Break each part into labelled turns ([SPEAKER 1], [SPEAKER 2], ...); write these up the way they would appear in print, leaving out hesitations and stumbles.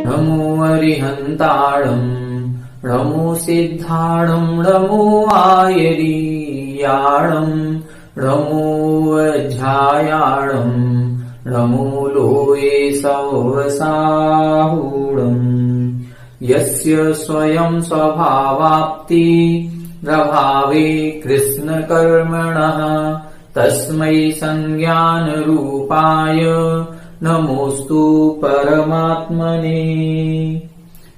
[SPEAKER 1] नमो अरिहन्ताणम् नमो सिद्धाणम् नमो आयरीयाणम् नमो वज्रायाणम् नमो लोये सवसाहूणम् यस्य स्वयं स्वभावाप्ति प्रभावे कृष्णकर्मणः तस्मै संज्ञानरूपाय नमोस्तु परमात्मने।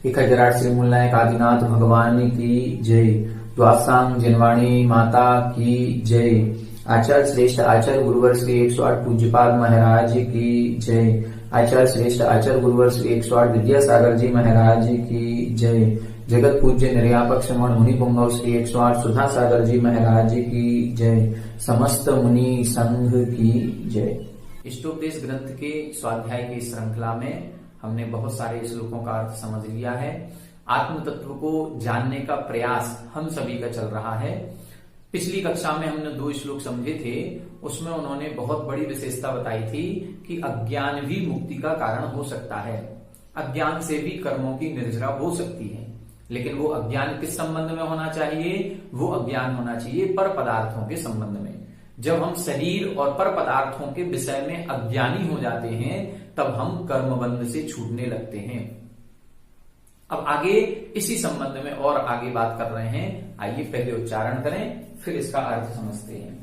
[SPEAKER 1] 1008 श्री मूलनायक आदिनाथ भगवान की जय। द्वासांग जिनवाणी माता की जय। आचार्य श्रेष्ठ आचार्य गुरुवर श्री 108 पूज्यपाद महाराज की जय। आचार्य श्रेष्ठ आचार्य गुरुवर श्री 108 विद्यासागर जी महाराज की जय। जगत पूज्य निर्यापक श्रमण मुनि पुंगव श्री 108 सुधा सागर जी महाराज की जय। समस्त मुनि संघ की जय। इष्टोपदेश ग्रंथ के स्वाध्याय की श्रृंखला में हमने बहुत सारे श्लोकों का अर्थ समझ लिया है। आत्म तत्व को जानने का प्रयास हम सभी का चल रहा है। पिछली कक्षा में हमने 2 श्लोक समझे थे, उसमें उन्होंने बहुत बड़ी विशेषता बताई थी कि अज्ञान भी मुक्ति का कारण हो सकता है। अज्ञान से भी कर्मों की निर्जरा हो सकती है, लेकिन वो अज्ञान किस संबंध में होना चाहिए? वो अज्ञान होना चाहिए पर पदार्थों के संबंध में। जब हम शरीर और पर पदार्थों के विषय में अज्ञानी हो जाते हैं तब हम कर्मबंध से छूटने लगते हैं। अब आगे इसी संबंध में और आगे बात कर रहे हैं। आइए पहले उच्चारण करें, फिर इसका अर्थ समझते हैं।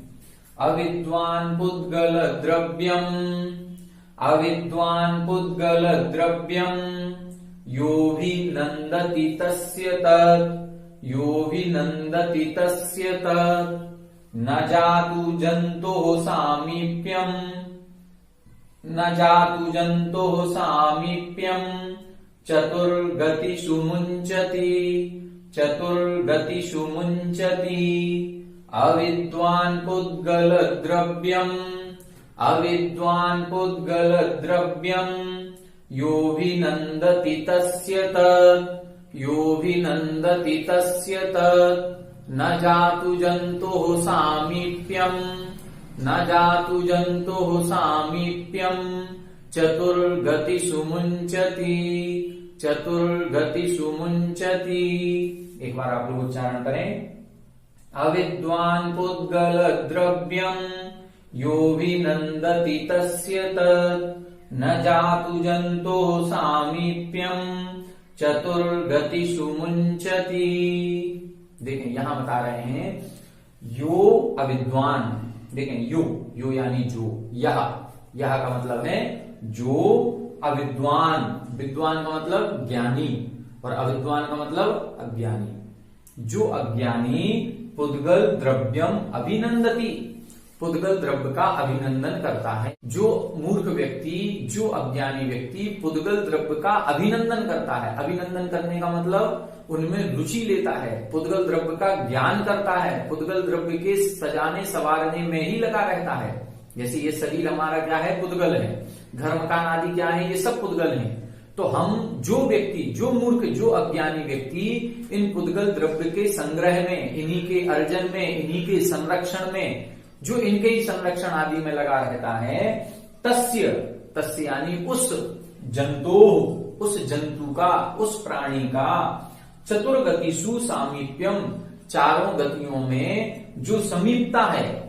[SPEAKER 1] अविद्वान पुद्गल द्रव्यम, अविद्वान पुद्गल द्रव्यम यो भी नंदति तस्य तत्, यो भी नंदति तस्य तत् न जातु जन्तोः सामीप्यम्, न जातु जन्तोः सामीप्यम् चतुर्गतिषु मुञ्चति, चतुर्गतिषु मुञ्चति। अविद्वान् पुद्गल द्रव्यम्, अविद्वान् पुद्गल द्रव्यम् यो विनन्दति तस्य तत्, यो विनन्दति तस्य तत् न जातु जन्तोः सामीप्यम्, न जातु जन्तोः सामीप्यम् चतुर्गतिषु मुञ्चति, चतुर्गतिषु मुञ्चति। एक बार आप लोग उच्चारण करें। अविद्वान् पुद्गल द्रव्यम् यो विनन्दति तस्य तत् न जातु जन्तोः सामीप्यम् चतुर्गतिषु मुञ्चति। देखें यहां बता रहे हैं यो अविद्वान। देखें यो यानी जो, यह का मतलब है जो अविद्वान। विद्वान का मतलब ज्ञानी और अविद्वान का मतलब अज्ञानी। जो अज्ञानी पुद्गल द्रव्यम अभिनंदति, पुद्गल द्रव्य का अभिनंदन करता है। जो मूर्ख व्यक्ति, जो अज्ञानी व्यक्ति पुद्गल द्रव्य का अभिनंदन करता है। अभिनंदन करने का मतलब उनमें रुचि लेता है, पुद्गल द्रव्य का ज्ञान करता है, पुद्गल द्रव्य के सजाने संवारने में ही लगा रहता है। जैसे ये शरीर हमारा क्या है? पुद्गल है। घर मकान आदि क्या है? ये सब पुद्गल हैं। तो हम जो व्यक्ति, जो मूर्ख, जो अज्ञानी व्यक्ति इन पुद्गल द्रव्य के संग्रह में, इन्हीं के अर्जन में, इन्हीं के संरक्षण में, जो इनके ही संरक्षण आदि में लगा रहता है, तस्य, तस्य यानी उस जंतु, उस जंतु का, उस प्राणी का चतुर्गतिषु सामीप्यम, चारों गतियों में जो समीपता है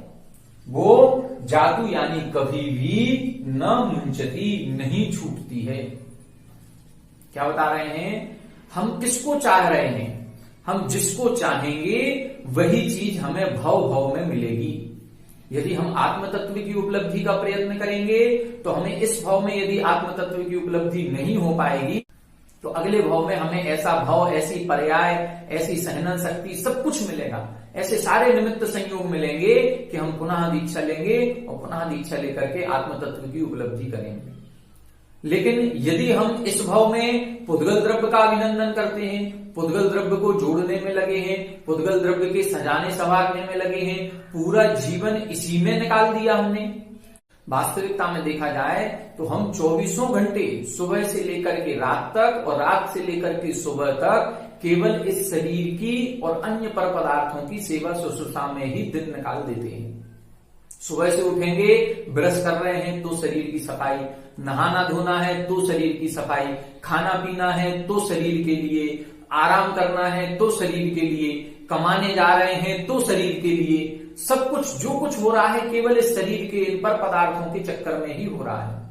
[SPEAKER 1] वो जातु यानी कभी भी न मुंचती, नहीं छूटती है। क्या बता रहे हैं? हम किसको चाह रहे हैं? हम जिसको चाहेंगे वही चीज हमें भव भव में मिलेगी। यदि हम आत्म तत्व की उपलब्धि का प्रयत्न करेंगे तो हमें इस भाव में यदि आत्म तत्व की उपलब्धि नहीं हो पाएगी तो अगले भाव में हमें ऐसा भाव, ऐसी पर्याय, ऐसी सहनन शक्ति सब कुछ मिलेगा। ऐसे सारे निमित्त संयोग मिलेंगे कि हम पुनः दीक्षा लेंगे और पुनः दीक्षा लेकर के आत्म तत्व की उपलब्धि करेंगे। लेकिन यदि हम इस भाव में पुद्गल द्रव्य का अभिनंदन करते हैं, पुद्गल द्रव्य को जोड़ने में लगे हैं, पुद्गल द्रव्य के सजाने संवारने में लगे हैं, पूरा जीवन इसी में निकाल दिया हमने, वास्तविकता में देखा जाए तो हम 24 घंटे सुबह से लेकर के रात तक और रात से लेकर के सुबह तक केवल इस शरीर की और अन्य पर पदार्थों की सेवा शुश्रूषा में ही दिन निकाल देते हैं। सुबह से उठेंगे, ब्रश कर रहे हैं तो शरीर की सफाई, नहाना धोना है तो शरीर की सफाई, खाना पीना है तो शरीर के लिए, आराम करना है तो शरीर के लिए, कमाने जा रहे हैं तो शरीर के लिए, सब कुछ जो कुछ हो रहा है केवल इस शरीर के पर पदार्थों के चक्कर में ही हो रहा है।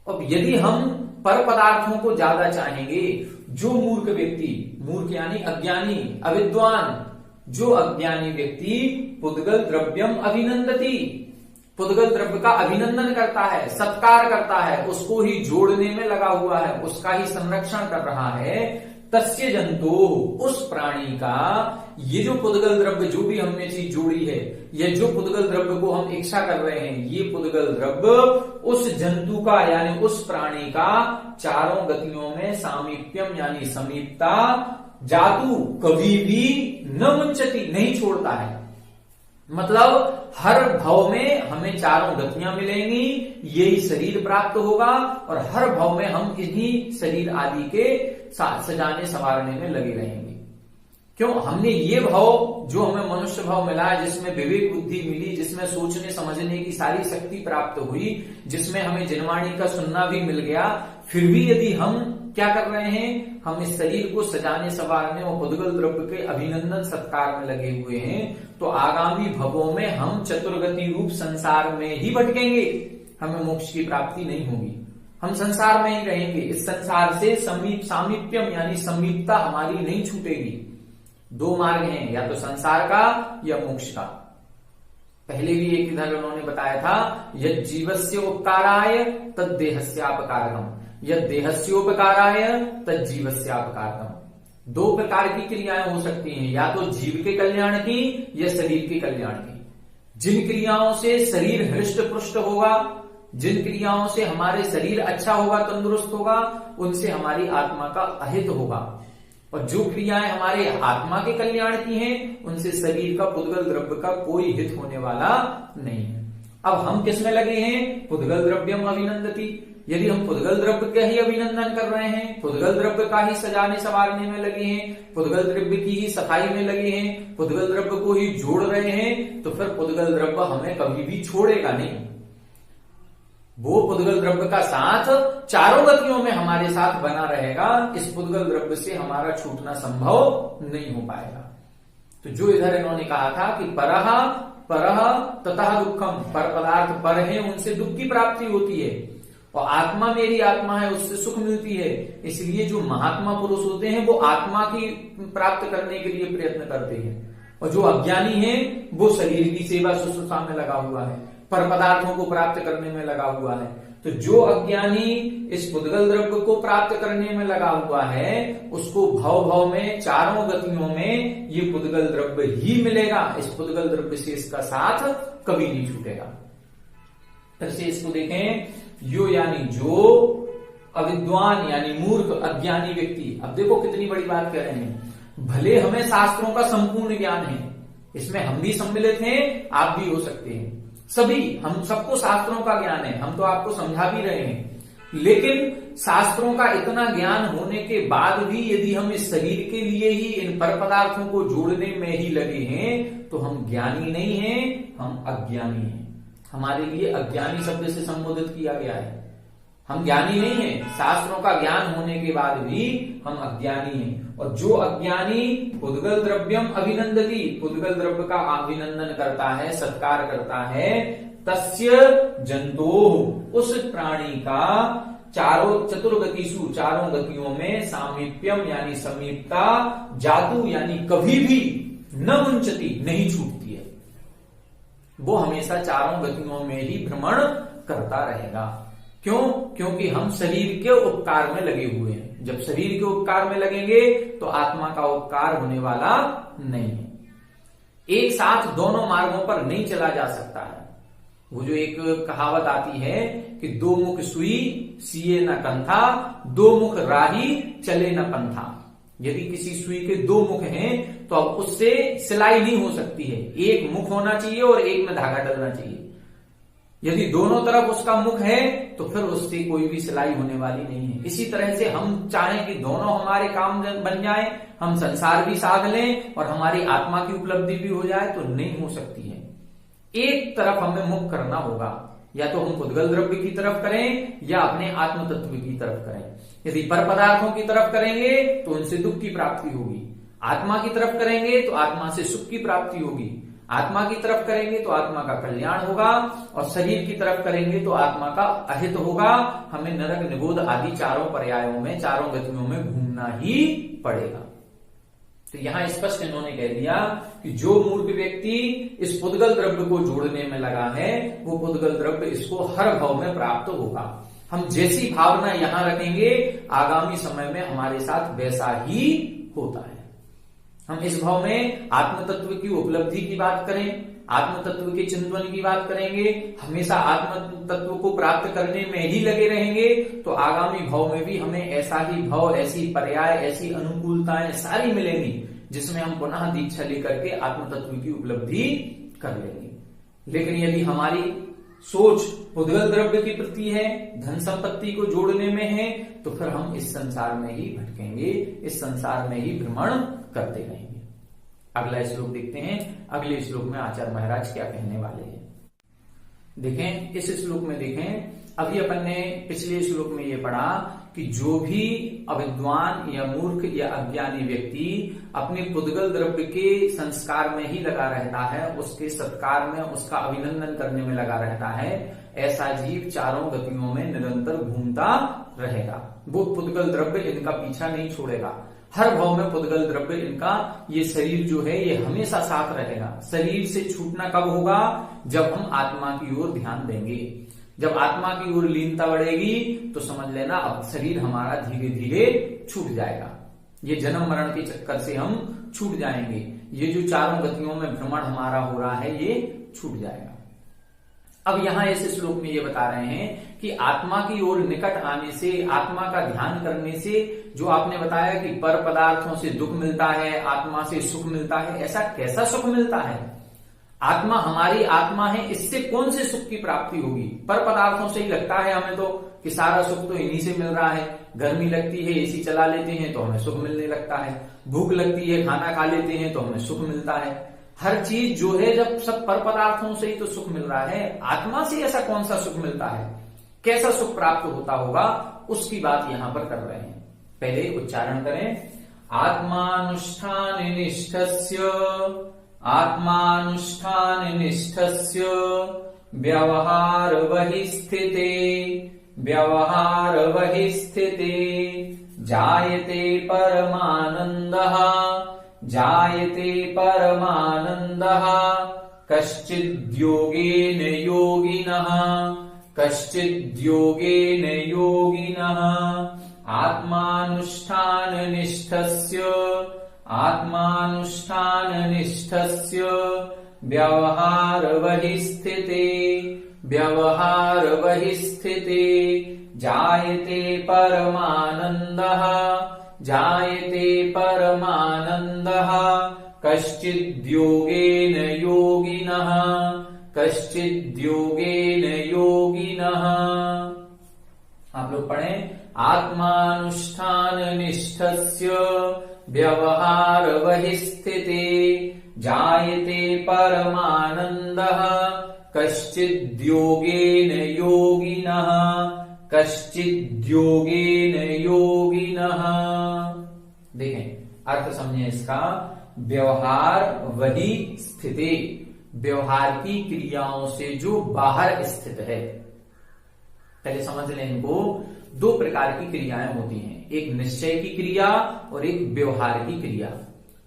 [SPEAKER 1] अब यदि हम पर पदार्थों को ज्यादा चाहेंगे, जो मूर्ख व्यक्ति, मूर्ख यानी अज्ञानी, अविद्वान, जो अज्ञानी व्यक्ति पुद्गल द्रव्यम अभिनंदति, पुद्गल द्रव्य का अभिनंदन करता है, सत्कार करता है, उसको ही जोड़ने में लगा हुआ है, उसका ही संरक्षण कर रहा है, तस्य जंतु, उस प्राणी का ये जो पुद्गल द्रव्य जो भी हमने चीज जोड़ी है, ये जो पुद्गल द्रव्य को हम इच्छा कर रहे हैं, ये पुद्गल द्रव्य उस जंतु का यानी उस प्राणी का चारों गतियों में सामीप्यम यानी समीपता, जातु कभी भी न मुंचती, नहीं छोड़ता है। मतलब हर भाव में हमें चारों गतियां मिलेंगी, यही शरीर प्राप्त होगा और हर भाव में हम इन्हीं शरीर आदि के सजाने संवारने में लगे रहेंगे। क्यों? हमने ये भाव जो हमें मनुष्य भाव मिला, जिसमें विवेक बुद्धि मिली, जिसमें सोचने समझने की सारी शक्ति प्राप्त हुई, जिसमें हमें जनवाणी का सुनना भी मिल गया, फिर भी यदि हम क्या कर रहे हैं, हम इस शरीर को सजाने संवारने और पुद्गल द्रव्य के अभिनंदन सत्कार में लगे हुए हैं, तो आगामी भवों में हम चतुर्गति रूप संसार में ही भटकेंगे, हमें मोक्ष की प्राप्ति नहीं होगी, हम संसार में ही रहेंगे। इस संसार से सामीप्यम यानी समीपता हमारी नहीं छूटेगी। दो मार्ग हैं, या तो संसार का या मोक्ष का। पहले भी एक इधर उन्होंने बताया था, यद जीवस्य उपकाराय तद देहस्यापकारकम, यद देहस्योपकाराय तद जीवस्यापकारकम। दो प्रकार की क्रियाएं हो सकती हैं, या तो जीव के कल्याण की या शरीर के कल्याण की। जिन क्रियाओं से शरीर हृष्ट पुष्ट होगा, जिन क्रियाओं से हमारे शरीर अच्छा होगा, तंदुरुस्त होगा, उनसे हमारी आत्मा का अहित होगा, और जो क्रियाएं हमारे आत्मा के कल्याण की हैं, उनसे शरीर का पुद्गल द्रव्य का कोई हित होने वाला नहीं है। अब हम किस में लगे हैं? पुद्गल द्रव्यम अभिनंदति। यदि हम पुद्गल द्रव्य का ही अभिनंदन कर रहे हैं, पुद्गल द्रव्य का ही सजाने संवारने में लगे हैं, पुद्गल द्रव्य की ही सफाई में लगे हैं, पुद्गल द्रव्य को ही जोड़ रहे हैं, तो फिर पुद्गल द्रव्य हमें कभी भी छोड़ेगा नहीं। वो पुद्गल द्रव्य का साथ चारों गतियों में हमारे साथ बना रहेगा। इस पुद्गल द्रव्य से हमारा छूटना संभव नहीं हो पाएगा। तो जो इधर इन्होंने कहा था कि परह ततः दुखम, पर पदार्थ पर है, उनसे दुख की प्राप्ति होती है, और आत्मा मेरी आत्मा है, उससे सुख मिलती है। इसलिए जो महात्मा पुरुष होते हैं वो आत्मा की प्राप्त करने के लिए प्रयत्न करते हैं, और जो अज्ञानी है वो शरीर की सेवा शुश्रूषा में लगा हुआ है, पर पदार्थों को प्राप्त करने में लगा हुआ है। तो जो अज्ञानी इस पुद्गल द्रव्य को प्राप्त करने में लगा हुआ है, उसको भव भव में चारों गतियों में ये पुद्गल द्रव्य ही मिलेगा। इस पुद्गल द्रव्य से इसका साथ कभी नहीं छूटेगा। फिर से इसको देखें, यो यानी जो, अविद्वान यानी मूर्ख अज्ञानी व्यक्ति। अब देखो कितनी बड़ी बात कह रहे हैं। भले हमें शास्त्रों का संपूर्ण ज्ञान है, इसमें हम भी सम्मिलित हैं, आप भी हो सकते हैं, सभी, हम सबको शास्त्रों का ज्ञान है, हम तो आपको समझा भी रहे हैं। लेकिन शास्त्रों का इतना ज्ञान होने के बाद भी यदि हम इस शरीर के लिए ही इन पर पदार्थों को जोड़ने में ही लगे हैं, तो हम ज्ञानी नहीं हैं, हम अज्ञानी हैं। हमारे लिए अज्ञानी शब्द से संबोधित किया गया है। हम ज्ञानी नहीं हैं, शास्त्रों का ज्ञान होने के बाद भी हम अज्ञानी हैं। और जो अज्ञानी पुद्गल द्रव्यम अभिनंदति, पुद्गल द्रव्य का अभिनंदन करता है, सत्कार करता है, तस्य जंतो, उस प्राणी का चारों चतुर्गतिषु, चारों गतियों में सामीप्यम यानी समीपता, जातु यानी कभी भी न मुंचती, नहीं छूटती है। वो हमेशा चारों गतियों में ही भ्रमण करता रहेगा। क्यों? क्योंकि हम शरीर के उपकार में लगे हुए हैं। जब शरीर के उपकार में लगेंगे तो आत्मा का उपकार होने वाला नहीं है। एक साथ दोनों मार्गों पर नहीं चला जा सकता है। वो जो एक कहावत आती है कि दो मुख सुई सिए न कंथा, दो मुख राही चले न पंथा। यदि किसी सुई के दो मुख हैं तो अब उससे सिलाई नहीं हो सकती है। एक मुख होना चाहिए और एक में धागा डलना चाहिए। यदि दोनों तरफ उसका मुख है तो फिर उससे कोई भी सिलाई होने वाली नहीं है। इसी तरह से हम चाहें कि दोनों हमारे काम बन जाए, हम संसार भी साध लें और हमारी आत्मा की उपलब्धि भी हो जाए, तो नहीं हो सकती है। एक तरफ हमें मुख करना होगा, या तो हम पुद्गल द्रव्य की तरफ करें या अपने आत्म तत्व की तरफ करें। यदि पर पदार्थों की तरफ करेंगे तो उनसे दुख की प्राप्ति होगी, आत्मा की तरफ करेंगे तो आत्मा से सुख की प्राप्ति होगी, आत्मा की तरफ करेंगे तो आत्मा का कल्याण होगा, और शरीर की तरफ करेंगे तो आत्मा का अहित होगा। हमें नरक निगोध आदि चारों पर्यायों में, चारों गतियों में घूमना ही पड़ेगा। तो यहां स्पष्ट इन्होंने कह दिया कि जो मूर्ख व्यक्ति इस पुद्गल द्रव्य को जोड़ने में लगा है, वो पुद्गल द्रव्य इसको हर भाव में प्राप्त होगा। हम जैसी भावना यहां रखेंगे, आगामी समय में हमारे साथ वैसा ही होता है। हम इस भाव में आत्म तत्व की उपलब्धि की बात करें, आत्म तत्व के चिंतन की बात करेंगे, हमेशा आत्म तत्व को प्राप्त करने में ही लगे रहेंगे, तो आगामी भाव में भी हमें ऐसा ही भाव, ऐसी पर्याय, ऐसी अनुकूलताएं सारी मिलेंगी, जिसमें हम पुनः दीक्षा लेकर के आत्म तत्व की उपलब्धि कर लेंगे। लेकिन यदि हमारी सोच पुद्गल द्रव्य की प्रति है, धन संपत्ति को जोड़ने में है, तो फिर हम इस संसार में ही भटकेंगे, इस संसार में ही भ्रमण करते रहेंगे। अगला श्लोक देखते हैं। अगले श्लोक में आचार्य महाराज क्या कहने वाले हैं, देखें। इस श्लोक में देखें, अभी अपन ने पिछले श्लोक में ये पढ़ा कि जो भी अविद्वान या मूर्ख या अज्ञानी व्यक्ति अपने पुद्गल द्रव्य के संस्कार में ही लगा रहता है, उसके सत्कार में, उसका अभिनंदन करने में लगा रहता है, ऐसा जीव चारों गतियों में निरंतर घूमता रहेगा। वो पुद्गल द्रव्य इनका पीछा नहीं छोड़ेगा। हर भाव में पुद्गल द्रव्य इनका, ये शरीर जो है ये हमेशा साथ रहेगा। शरीर से छूटना कब होगा? जब हम आत्मा की ओर ध्यान देंगे। जब आत्मा की ओर लीनता बढ़ेगी तो समझ लेना अब शरीर हमारा धीरे धीरे छूट जाएगा। ये जन्म मरण के चक्कर से हम छूट जाएंगे। ये जो चारों गतियों में भ्रमण हमारा हो रहा है ये छूट जाएगा। अब यहां इस श्लोक में ये बता रहे हैं कि आत्मा की ओर निकट आने से, आत्मा का ध्यान करने से, जो आपने बताया कि पर पदार्थों से दुख मिलता है, आत्मा से सुख मिलता है, ऐसा कैसा सुख मिलता है? आत्मा हमारी आत्मा है, इससे कौन से सुख की प्राप्ति होगी? पर पदार्थों से ही लगता है हमें तो कि सारा सुख तो इन्हीं से मिल रहा है। गर्मी लगती है, एसी चला लेते हैं तो हमें सुख मिलने लगता है। भूख लगती है, खाना खा लेते हैं तो हमें सुख मिलता है। हर चीज जो है, जब सब पर पदार्थों से ही तो सुख मिल रहा है, आत्मा से ऐसा कौन सा सुख मिलता है? कैसा सुख प्राप्त होता होगा? उसकी बात यहां पर कर रहे हैं। पहले उच्चारण करें। आत्मानुष्ठान निष्ठस्य, आत्मानुष्ठान निष्ठस्य व्यवहार वहि स्थिते, व्यवहार वहि स्थिते जायते परमानंदः, जायते परमानंदः कश्चिद्योगेन योगिनः, कश्चिद्योगेन योगिनः आत्मानुष्ठान निष्ठस्य, आत्मानुष्ठान निष्ठस्य व्यवहार वहि स्थिते, व्यवहार वहि स्थिते जायते परमानंदः, जायते परमानंदः कश्चिद्योगेन योगिनः, कश्चिद्योगेन योगिनः। आप लोग पढ़ें। आत्मानुष्ठान निष्ठस्य व्यवहार वहि स्थिते जायते परमानंदः कश्चिद्योगेन योगिनः, कश्चिद्योगेन योगिनः। देखें अर्थ समझें इसका। व्यवहार वही स्थिति, व्यवहार की क्रियाओं से जो बाहर स्थित है। पहले समझ लें इनको। दो प्रकार की क्रियाएं होती हैं, एक निश्चय की क्रिया और एक व्यवहार की क्रिया।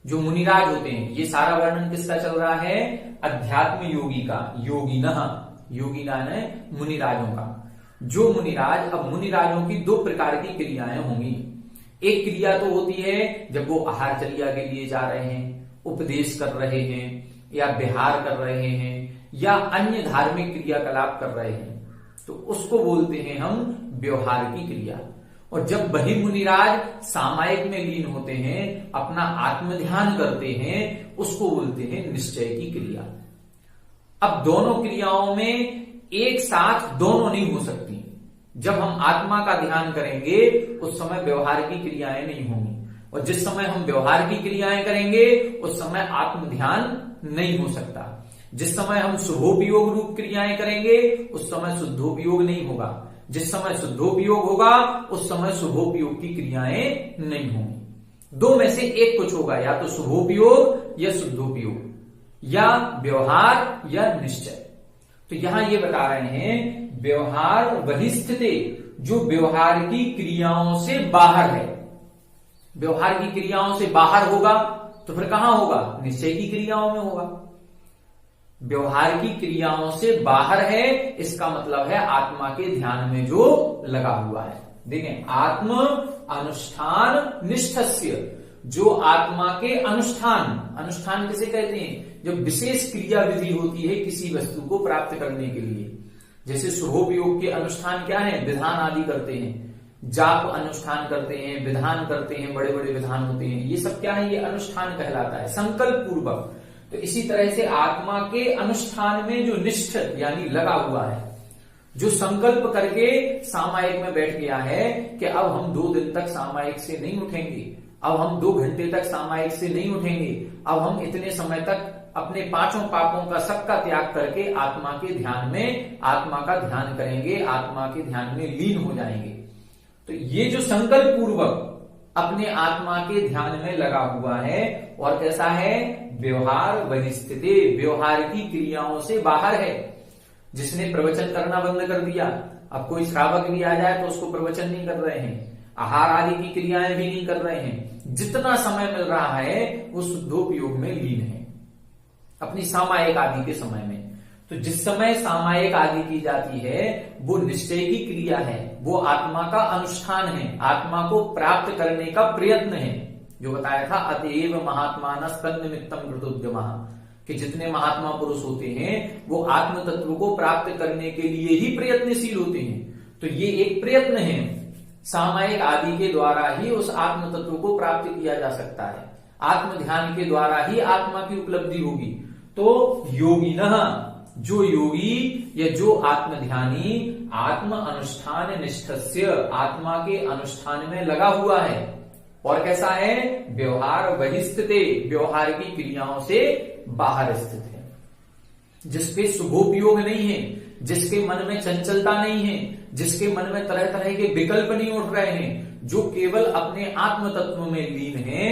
[SPEAKER 1] जो मुनिराज होते हैं, ये सारा वर्णन किसका चल रहा है? अध्यात्म योगी का, योगिनः, योगिना ने मुनिराजों का। जो मुनिराज, अब मुनिराजों की दो प्रकार की क्रियाएं होंगी। एक क्रिया तो होती है जब वो आहारचर्या के लिए जा रहे हैं, उपदेश कर रहे हैं, या विहार कर रहे हैं, या अन्य धार्मिक क्रियाकलाप कर रहे हैं, तो उसको बोलते हैं हम व्यवहार की क्रिया। और जब वही मुनिराज सामायिक में लीन होते हैं, अपना आत्म ध्यान करते हैं, उसको बोलते हैं निश्चय की क्रिया। अब दोनों क्रियाओं में एक साथ दोनों नहीं हो सकती। जब हम आत्मा का ध्यान करेंगे उस समय व्यवहार की क्रियाएं नहीं होंगी, और जिस समय हम व्यवहार की क्रियाएं करेंगे उस समय आत्म ध्यान नहीं हो सकता। जिस समय हम शुभोपयोग रूप क्रियाएं करेंगे उस समय शुद्धोपयोग नहीं होगा, जिस समय शुद्धोपयोग होगा उस समय शुभोपयोग की क्रियाएं नहीं होंगी। दो में से एक कुछ होगा, या तो शुभोपयोग या शुद्धोपयोग, या व्यवहार या निश्चय। तो यहां ये बता रहे हैं व्यवहार वही स्थिति जो व्यवहार की क्रियाओं से बाहर है। व्यवहार की क्रियाओं से बाहर होगा तो फिर कहां होगा? निश्चय की क्रियाओं में होगा। व्यवहार की क्रियाओं से बाहर है, इसका मतलब है आत्मा के ध्यान में जो लगा हुआ है। देखें, आत्म अनुष्ठान निष्ठस्य, जो आत्मा के अनुष्ठान, अनुष्ठान किसे कहते हैं? जब विशेष क्रिया विधि होती है किसी वस्तु को प्राप्त करने के लिए। जैसे शुभोपयोग के अनुष्ठान क्या है? विधान आदि करते हैं, जाप अनुष्ठान करते हैं, विधान करते हैं, बड़े बड़े विधान होते हैं, ये सब क्या है? ये अनुष्ठान कहलाता है, संकल्प पूर्वक। तो इसी तरह से आत्मा के अनुष्ठान में जो निष्ठ यानी लगा हुआ है, जो संकल्प करके सामायिक में बैठ गया है कि अब हम 2 दिन तक सामायिक से नहीं उठेंगे, अब हम 2 घंटे तक सामायिक से नहीं उठेंगे, अब हम इतने समय तक अपने 5 पापों का सबका त्याग करके आत्मा के ध्यान में आत्मा का ध्यान करेंगे, आत्मा के ध्यान में लीन हो जाएंगे। तो ये जो संकल्प पूर्वक अपने आत्मा के ध्यान में लगा हुआ है, और कैसा है? व्यवहार वही स्थिति, व्यवहार की क्रियाओं से बाहर है। जिसने प्रवचन करना बंद कर दिया, अब कोई श्रावक भी आ जाए तो उसको प्रवचन नहीं कर रहे हैं, आहार आदि की क्रियाएं भी नहीं कर रहे हैं, जितना समय मिल रहा है वो शुद्धोपयोग में लीन है अपनी सामायिक आदि के समय में। तो जिस समय सामायिक आदि की जाती है वो निश्चय की क्रिया है, वो आत्मा का अनुष्ठान है, आत्मा को प्राप्त करने का प्रयत्न है। जो बताया था, अतएव महात्मानः तन्निमित्तं कृतोद्यमः, कि जितने महात्मा पुरुष होते हैं वो आत्म तत्व को प्राप्त करने के लिए ही प्रयत्नशील होते हैं। तो ये एक प्रयत्न है, सामायिक आदि के द्वारा ही उस आत्म तत्व को प्राप्त किया जा सकता है, आत्म ध्यान के द्वारा ही आत्मा की उपलब्धि होगी। तो योगिनः, जो योगी या जो आत्मध्यानी आत्म अनुष्ठान निष्ठस्य, आत्मा के अनुष्ठान में लगा हुआ है, और कैसा है? व्यवहार वही स्थिति, व्यवहार की क्रियाओं से बाहर स्थित है, जिसपे शुभोपयोग नहीं है, जिसके मन में चंचलता नहीं है, जिसके मन में तरह तरह के विकल्प नहीं उठ रहे हैं, जो केवल अपने आत्म तत्व में लीन है,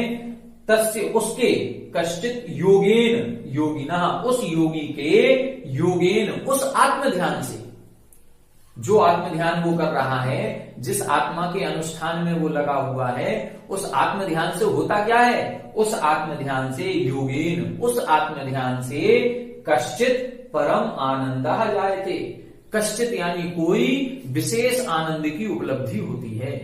[SPEAKER 1] तस्य उसके कश्चित योगेन योगिना, उस योगी के योगेन, उस आत्म ध्यान से, जो आत्म ध्यान वो कर रहा है, जिस आत्मा के अनुष्ठान में वो लगा हुआ है, उस आत्म ध्यान से होता क्या है? उस आत्म ध्यान से योगेन, उस आत्म ध्यान से कश्चित परम आनंदः जायते, कश्चित यानी कोई विशेष आनंद की उपलब्धि होती है।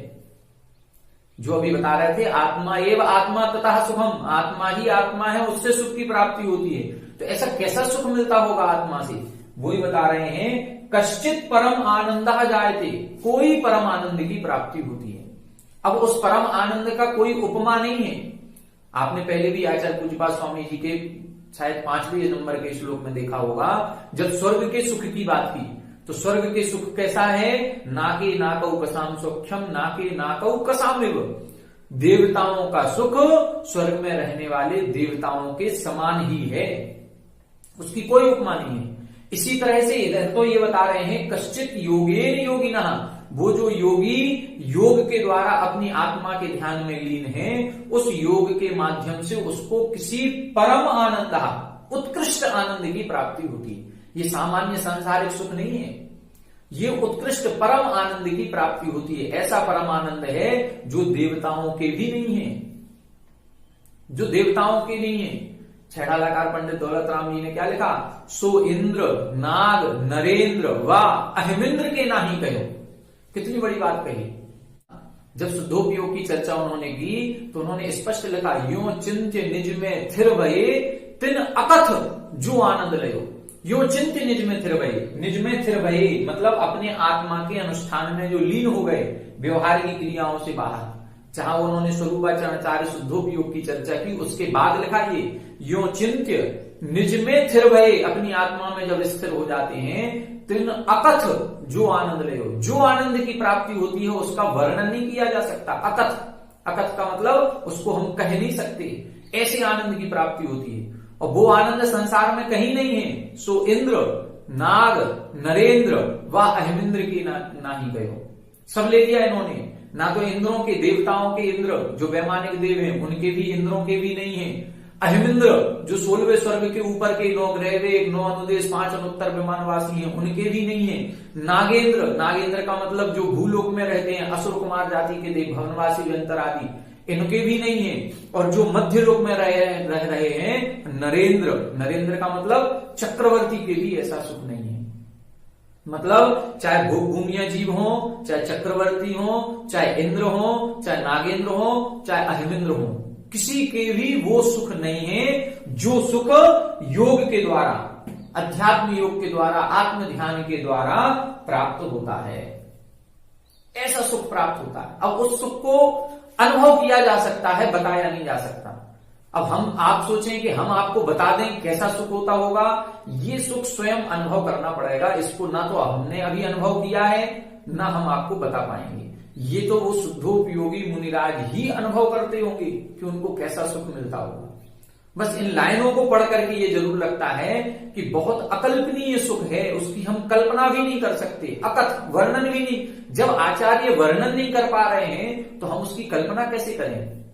[SPEAKER 1] जो अभी बता रहे थे, आत्मा एव आत्मा ततः सुखम, आत्मा ही आत्मा है, उससे सुख की प्राप्ति होती है। तो ऐसा कैसा सुख मिलता होगा आत्मा से? वही बता रहे हैं, कश्चित परम आनंदः जायते, कोई परम आनंद की प्राप्ति होती है। अब उस परम आनंद का कोई उपमा नहीं है। आपने पहले भी आचार्य पूज्यपाद स्वामी जी के शायद 5वें नंबर के श्लोक में देखा होगा, जब स्वर्ग के सुख की बात की, तो स्वर्ग के सुख कैसा है? नाके नाकौ कसाम सौख्यम, नाके नाकौ कसामिव, देवताओं का सुख स्वर्ग में रहने वाले देवताओं के समान ही है, उसकी कोई उपमा नहीं है। इसी तरह से इधर तो ये बता रहे हैं, कश्चित योगेन योगिनः, वो जो योगी योग के द्वारा अपनी आत्मा के ध्यान में लीन है, उस योग के माध्यम से उसको किसी परम आनंद, उत्कृष्ट आनंद की प्राप्ति होती है। ये सामान्य सांसारिक सुख नहीं है, ये उत्कृष्ट परम आनंद की प्राप्ति होती है। ऐसा परम आनंद है जो देवताओं के भी नहीं है, जो देवताओं के नहीं है। छैड़ालाकार पंडित दौलत राम जी ने क्या लिखा, सो इंद्र नाग नरेंद्र व अहिमिंद्र के नाही कहो। कितनी बड़ी बात कही। जब शुद्धोपयोग की चर्चा उन्होंने की तो उन्होंने स्पष्ट लिखा, यो चिंत्य निज में थिर भये तिन अकथ जो आनंद लयो। यो चिंत्य निज में थिर भये, निज में थिर भये मतलब अपने आत्मा के अनुष्ठान में जो लीन हो गए व्यवहार की क्रियाओं से बाहर। जहां उन्होंने स्वरूपाचार्य शुद्धोपयोग की चर्चा की उसके बाद लिखा ये, यो चिंत्य निज में थिर भये, अपनी आत्मा में जब स्थिर हो जाते हैं, तिन अकथ जो आनंद ले, जो आनंद की प्राप्ति होती है उसका वर्णन नहीं किया जा सकता। अकथ, अकथ का मतलब उसको हम कह नहीं सकते, ऐसे आनंद की प्राप्ति होती है और वो आनंद संसार में कहीं नहीं है। सो इंद्र नाग नरेंद्र व अहिमिंद्र की ना ही गयो। सब ले लिया इन्होंने, ना तो इंद्रों के देवताओं के इंद्र जो वैमानिक देव हैं उनके भी, इंद्रों के भी नहीं है। अहिमिंद्र जो 16वें स्वर्ग के ऊपर के 9 ग्रह, 9 अनुदेश, 5 अनुत्तर विमानवासी हैं उनके भी नहीं है। नागेंद्र, नागेंद्र का मतलब जो भूलोक में रहते हैं असुर कुमार जाति के देव, भवनवासी व्यंतर आदि, इनके भी नहीं है। और जो मध्य लोक में रह रहे हैं नरेंद्र, नरेंद्र का मतलब चक्रवर्ती के भी ऐसा सुख नहीं है। मतलब चाहे भूमिया जीव हो, चाहे चक्रवर्ती हो, चाहे इंद्र हो, चाहे नागेंद्र हो, चाहे अहिमिंद्र हो, किसी के भी वो सुख नहीं है जो सुख योग के द्वारा, अध्यात्म योग के द्वारा, आत्म ध्यान के द्वारा प्राप्त होता है। ऐसा सुख प्राप्त होता है। अब उस सुख को अनुभव किया जा सकता है, बताया नहीं जा सकता। अब आप सोचें कि हम आपको बता दें कैसा सुख होता होगा, ये सुख स्वयं अनुभव करना पड़ेगा। इसको ना तो हमने अभी अनुभव किया है ना हम आपको बता पाएंगे। ये तो वो शुद्धोपयोगी मुनिराज ही अनुभव करते होंगे कि उनको कैसा सुख मिलता होगा। बस इन लाइनों को पढ़ करके ये जरूर लगता है कि बहुत अकल्पनीय सुख है, उसकी हम कल्पना भी नहीं कर सकते, अकथ वर्णन भी नहीं। जब आचार्य वर्णन नहीं कर पा रहे हैं तो हम उसकी कल्पना कैसे करें।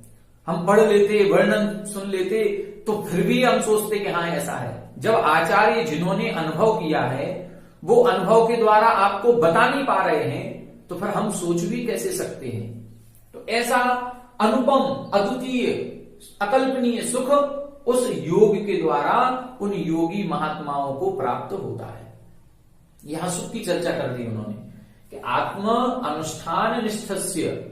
[SPEAKER 1] हम पढ़ लेते, वर्णन सुन लेते तो फिर भी हम सोचते कि हाँ ऐसा है। जब आचार्य जिन्होंने अनुभव किया है वो अनुभव के द्वारा आपको बता नहीं पा रहे हैं तो फिर हम सोच भी कैसे सकते हैं। तो ऐसा अनुपम अद्वितीय अकल्पनीय सुख उस योग के द्वारा उन योगी महात्माओं को प्राप्त होता है। यहां सुख की चर्चा कर दी उन्होंने कि आत्म अनुष्ठान निष्ठस्य,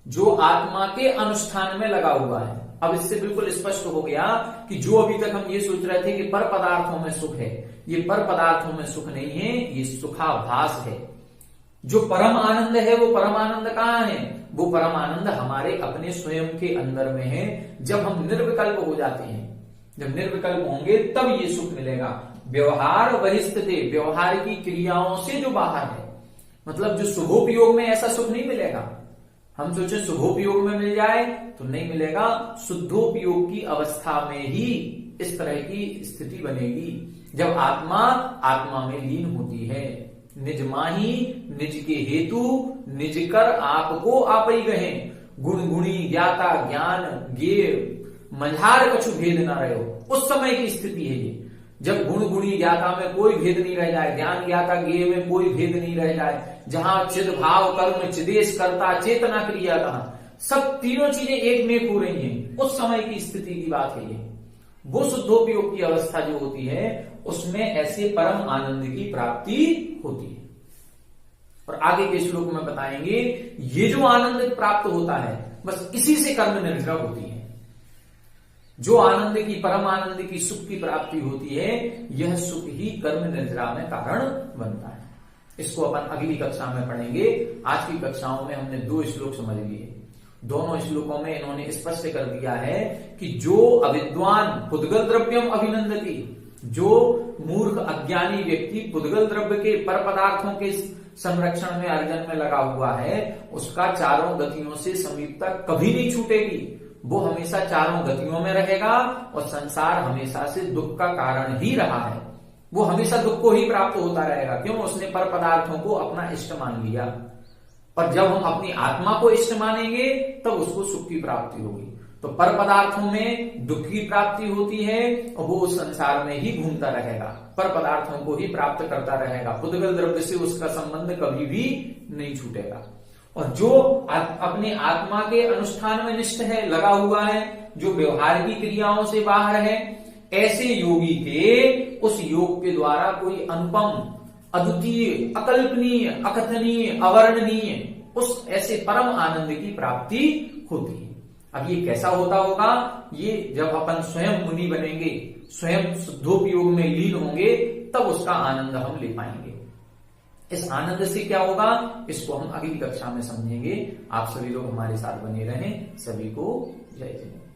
[SPEAKER 1] जो आत्मा के अनुष्ठान में लगा हुआ है। अब इससे बिल्कुल स्पष्ट हो गया कि जो अभी तक हम ये सोच रहे थे कि पर पदार्थों में सुख है, ये पर पदार्थों में सुख नहीं है, ये सुखाभास है। जो परम आनंद है वो परम आनंद कहाँ है? वो परम आनंद हमारे अपने स्वयं के अंदर में है। जब हम निर्विकल्प हो जाते हैं, जब निर्विकल्प होंगे तब ये सुख मिलेगा। व्यवहार बहिस्थिते, व्यवहार की क्रियाओं से जो बाहर है, मतलब जो शुभोपयोग में ऐसा सुख नहीं मिलेगा। हम सोचे शुभोपयोग में मिल जाए तो नहीं मिलेगा। शुद्धोपयोग की अवस्था में ही इस तरह की स्थिति बनेगी जब आत्मा आत्मा में लीन होती है। निज माही निज के हेतु निज कर आपको आप ही गहे, गुण गुणी ज्ञाता ज्ञान गे मझार कछु भेद ना रहो। उस समय की स्थिति है ये, जब गुण गुणी ज्ञाता में कोई भेद नहीं रह जाए, ज्ञान ज्ञाता ज्ञेय में कोई भेद नहीं रह जाए, जहां चिद भाव कर्म चिदेश करता चेतना क्रिया कहा, सब तीनों चीजें एक में हो रही हैं, उस समय की स्थिति की बात है ये। वो शुद्धोपयोग की अवस्था जो होती है उसमें ऐसे परम आनंद की प्राप्ति होती है। और आगे के श्लोक में बताएंगे ये जो आनंद प्राप्त होता है बस इसी से कर्म निर्जरा होती है। जो आनंद की, परम आनंद की, सुख की प्राप्ति होती है, यह सुख ही कर्म निर्जरा में कारण बनता है। इसको अपन अगली कक्षा में पढ़ेंगे। आज की कक्षाओं में हमने 2 श्लोक समझ लिए। दोनों श्लोकों में इन्होंने स्पष्ट कर दिया है कि जो अविद्वान पुद्गल द्रव्यम अभिनंदति, जो मूर्ख अज्ञानी व्यक्ति पुद्गल द्रव्य के पर पदार्थों के संरक्षण में, अर्जन में लगा हुआ है, उसका चारों गतियों से समीपता कभी नहीं छूटेगी। वो हमेशा चारों गतियों में रहेगा और संसार हमेशा से दुख का कारण ही रहा है। वो हमेशा दुख को ही प्राप्त होता रहेगा। क्यों? उसने पर पदार्थों को अपना इष्ट मान लिया। और जब हम अपनी आत्मा को इष्ट मानेंगे तब उसको सुख की प्राप्ति होगी। तो पर पदार्थों में दुख की प्राप्ति होती है और वो उस संसार में ही घूमता रहेगा, पर पदार्थों को ही प्राप्त करता रहेगा। पुद्गल द्रव्य से उसका संबंध कभी भी नहीं छूटेगा। और जो अपने आत्मा के अनुष्ठान में निष्ठ है, लगा हुआ है, जो व्यवहार की क्रियाओं से बाहर है, ऐसे योगी के उस योग के द्वारा कोई अनुपम, अद्वितीय, अकल्पनीय, अकथनीय, अवर्णनीय उस ऐसे परम आनंद की प्राप्ति होती है। अब ये कैसा होता होगा? ये जब अपन स्वयं मुनि बनेंगे, स्वयं शुद्धोपयोग में लीन होंगे, तब उसका आनंद हम ले पाएंगे। इस आनंद से क्या होगा, इसको हम अगली कक्षा में समझेंगे। आप सभी लोग हमारे साथ बने रहें। सभी को जय जय।